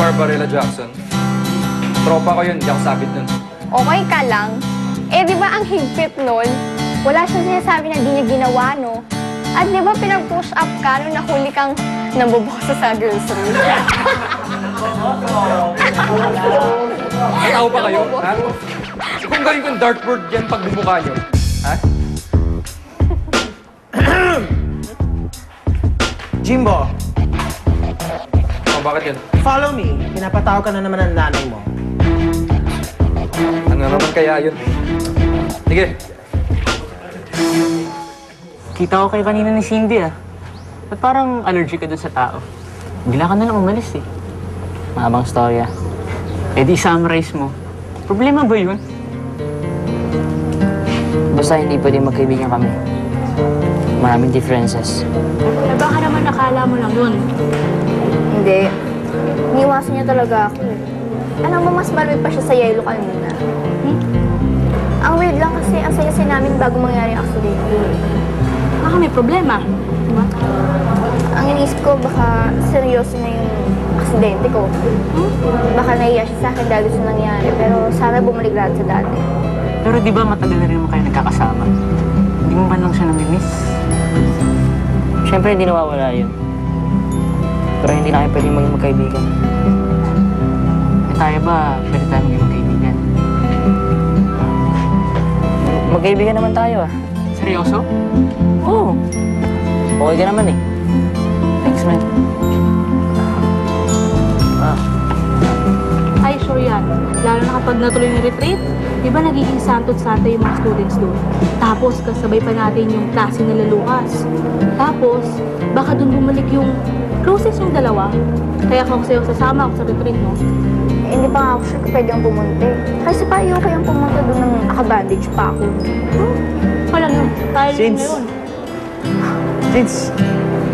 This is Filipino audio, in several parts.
Barbarella Jackson. Tropa ko yun, di ako sabit nun. Okay ka lang. Eh, di ba ang higpit nun? Wala siyang sinasabi na di niya ginawa, no? At di ba pinag-push up ka nung nahuli kang nambobosa sa girls' room? May tao pa kayo, ha? Kung gawin kong dartboard dyan pag bumuka nyo, ha? Jimbo, O, bakit yun? follow me. Pinapatawag ka na naman ng nanay mo. Ano naman kaya yun? Sige. Kita ko kayo kanina ni Cindy, ah. Ba't parang allergic ka dun sa tao? Bigla ka na lang umalis, eh. Mahabang storya. Eh di summarize mo. Problema ba yun? Basta hindi pwede magkaibigan kami. Maraming differences. Eh baka naman nakala mo lang yun. Hindi. Iniwasan niya talaga ako. Alam mo, mas malamig pa siya sa yelo kanina. Ang weird lang kasi ang saya-saya namin bago mangyari ang accident. Baka may problema. Diba? Ang iniisip ko, baka seryoso na yung aksidente ko. Baka nahiya siya sa akin dahil sa nangyari, pero sana bumalik lahat sa dati. Pero di ba matagal na rin naman kayo nagkakasama? Hindi mo man lang siya namimiss? Siyempre, hindi nawawala yun. Pero hindi na kayo pwedeng maging magkaibigan. Eh tayo ba, pwede tayo maging magkaibigan? Magkaibigan naman tayo, ah. Seryoso? Oo. Okay ka naman, eh. Thanks, man. Ay, sure yan. Lalo na kapag natuloy yung retreat, di ba nagiging santot-santo yung mga students doon? Tapos, kasabay pa natin yung klase nila Lucas. Tapos, baka doon bumalik yung closest yung dalawa. Kaya kung sa'yo sasama ako sa retreat, no? Eh, hindi pa nga ako sure kung pwede ang pumunta. Kasi pa ayaw kayang pumunta doon ng nakabandage pa ako. Wala yun. Tayo lang Since- ngayon. Vince,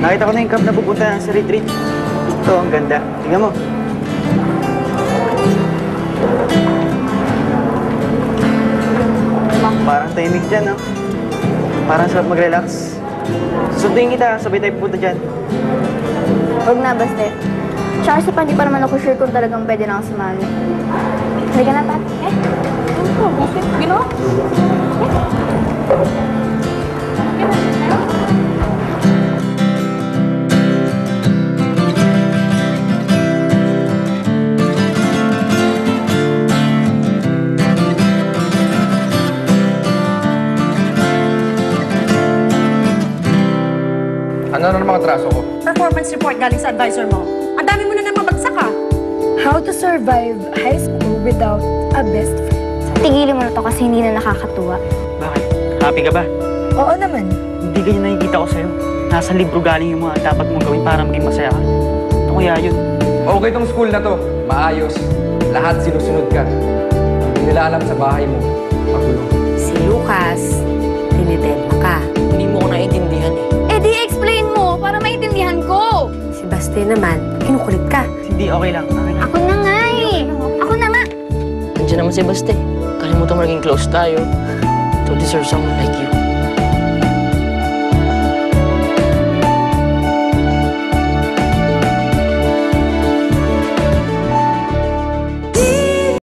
nakita ko na yung camp na pupunta sa retreat. Ito, ang ganda. Tingnan mo. Parang tahimik dyan, no? Parang sarap mag-relax. Susunduin kita, sabay tayo pupunta dyan. Huwag na, basta. Tsaka kasi pa, hindi pa naman ako sure kung talagang pwede na ako sumali. Hindi ka na, Pat? Okay, ginawa? Ano na naman atraso ko? Performance report galing sa advisor mo. Ang dami mo na naman bagsak ah. How to survive high school without a best friend. Tigilin mo na to kasi hindi na nakakatuwa. Bakit? Happy ka ba? Oo naman. Hindi ganyan nakikita ko sa'yo. Nasa libro galing yung mga dapat mong gawin para maging masaya ka. Ito kaya yun. Okay tong school na to. Maayos. Lahat sinusunod ka. Hindi nila alam sa bahay mo. Magulo. Si Lucas, tinitema ka. Hindi mo ko naiintindihan, eh. Eh, di-explain mo para maintindihan ko. Si Basti naman, kinukulit ka. Hindi, okay lang. Okay lang. Ako na nga eh. Ako na nga. Nandiyan naman si Baste. Kalimutan mo naging close tayo. To deserve someone like you.